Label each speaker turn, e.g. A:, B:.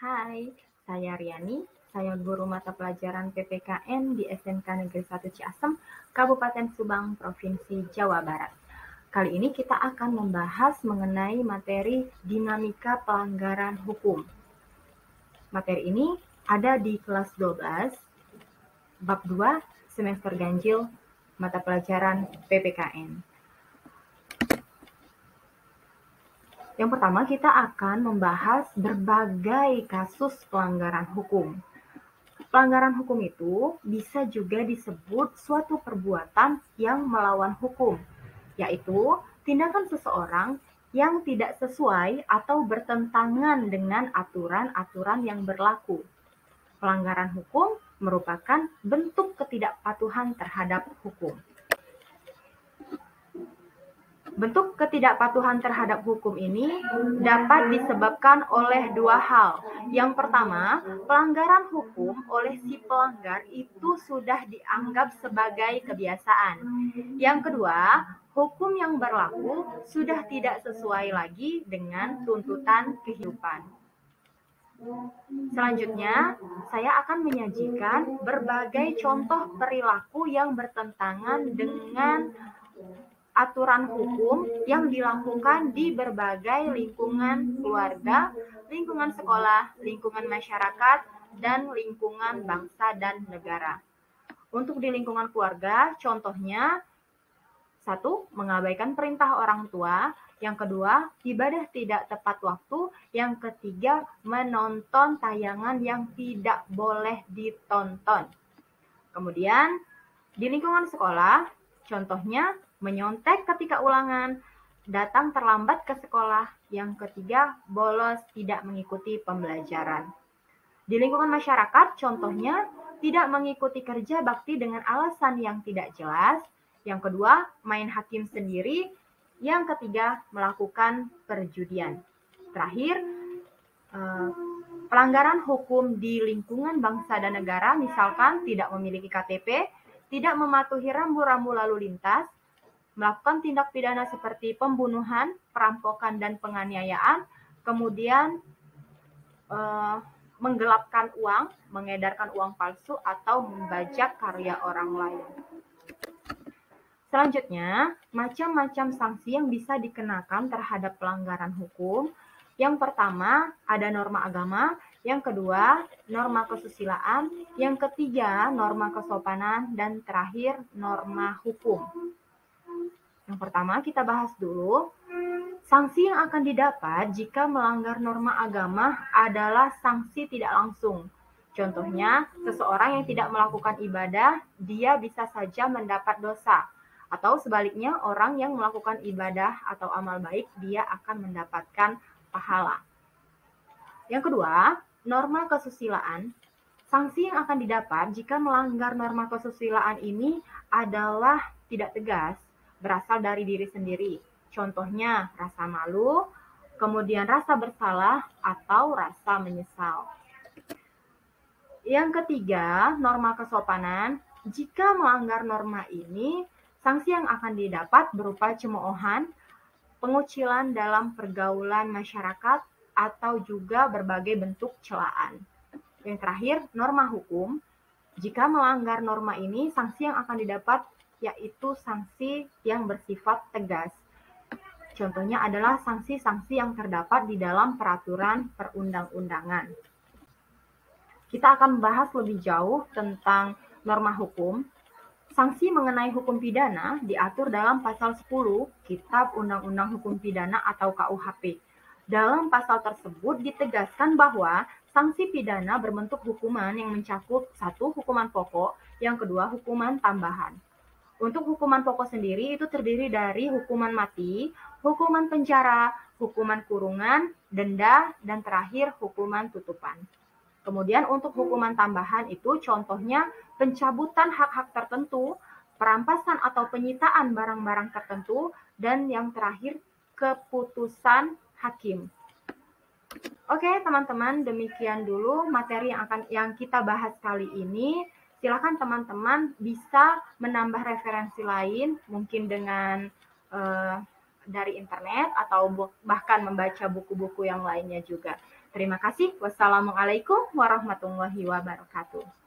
A: Hai, saya Riani. Saya guru mata pelajaran PPKN di SMK Negeri 1 Ciasem, Kabupaten Subang, Provinsi Jawa Barat. Kali ini kita akan membahas mengenai materi dinamika pelanggaran hukum. Materi ini ada di kelas 12, bab 2, semester ganjil, mata pelajaran PPKN. Yang pertama, kita akan membahas berbagai kasus pelanggaran hukum. Pelanggaran hukum itu bisa juga disebut suatu perbuatan yang melawan hukum, yaitu tindakan seseorang yang tidak sesuai atau bertentangan dengan aturan-aturan yang berlaku. Pelanggaran hukum merupakan bentuk ketidakpatuhan terhadap hukum. Bentuk ketidakpatuhan terhadap hukum ini dapat disebabkan oleh dua hal. Yang pertama, pelanggaran hukum oleh si pelanggar itu sudah dianggap sebagai kebiasaan. Yang kedua, hukum yang berlaku sudah tidak sesuai lagi dengan tuntutan kehidupan. Selanjutnya, saya akan menyajikan berbagai contoh perilaku yang bertentangan dengan aturan hukum yang dilakukan di berbagai lingkungan keluarga, lingkungan sekolah, lingkungan masyarakat, dan lingkungan bangsa dan negara. Untuk di lingkungan keluarga, contohnya, 1. Mengabaikan perintah orang tua. Yang kedua, ibadah tidak tepat waktu. Yang ketiga, menonton tayangan yang tidak boleh ditonton. Kemudian, di lingkungan sekolah, contohnya, menyontek ketika ulangan, datang terlambat ke sekolah. Yang ketiga, bolos tidak mengikuti pembelajaran. Di lingkungan masyarakat, contohnya, tidak mengikuti kerja bakti dengan alasan yang tidak jelas. Yang kedua, main hakim sendiri. Yang ketiga, melakukan perjudian. Terakhir, pelanggaran hukum di lingkungan bangsa dan negara, misalkan tidak memiliki KTP, tidak mematuhi rambu-rambu lalu lintas, melakukan tindak pidana seperti pembunuhan, perampokan, dan penganiayaan, kemudian menggelapkan uang, mengedarkan uang palsu, atau membajak karya orang lain. Selanjutnya, macam-macam sanksi yang bisa dikenakan terhadap pelanggaran hukum. Yang pertama, ada norma agama. Yang kedua, norma kesusilaan. Yang ketiga, norma kesopanan. Dan terakhir, norma hukum. Yang pertama, kita bahas dulu. Sanksi yang akan didapat jika melanggar norma agama adalah sanksi tidak langsung. Contohnya, seseorang yang tidak melakukan ibadah, dia bisa saja mendapat dosa. Atau sebaliknya, orang yang melakukan ibadah atau amal baik, dia akan mendapatkan pahala. Yang kedua, norma kesusilaan. Sanksi yang akan didapat jika melanggar norma kesusilaan ini adalah tidak tegas, berasal dari diri sendiri. Contohnya, rasa malu, kemudian rasa bersalah, atau rasa menyesal. Yang ketiga, norma kesopanan. Jika melanggar norma ini, sanksi yang akan didapat berupa cemoohan, pengucilan dalam pergaulan masyarakat, atau juga berbagai bentuk celaan. Yang terakhir, norma hukum. Jika melanggar norma ini, sanksi yang akan didapat yaitu sanksi yang bersifat tegas. Contohnya adalah sanksi-sanksi yang terdapat di dalam peraturan perundang-undangan. Kita akan membahas lebih jauh tentang norma hukum. Sanksi mengenai hukum pidana diatur dalam pasal 10 Kitab Undang-Undang Hukum Pidana atau KUHP. Dalam pasal tersebut ditegaskan bahwa sanksi pidana berbentuk hukuman yang mencakup 1. Hukuman pokok, yang kedua hukuman tambahan. Untuk hukuman pokok sendiri itu terdiri dari hukuman mati, hukuman penjara, hukuman kurungan, denda, dan terakhir hukuman tutupan. Kemudian untuk hukuman tambahan itu contohnya pencabutan hak-hak tertentu, perampasan atau penyitaan barang-barang tertentu, dan yang terakhir keputusan hakim. Oke, teman-teman, demikian dulu materi yang kita bahas kali ini. Silakan teman-teman bisa menambah referensi lain, mungkin dengan dari internet atau bahkan membaca buku-buku yang lainnya juga. Terima kasih. Wassalamualaikum warahmatullahi wabarakatuh.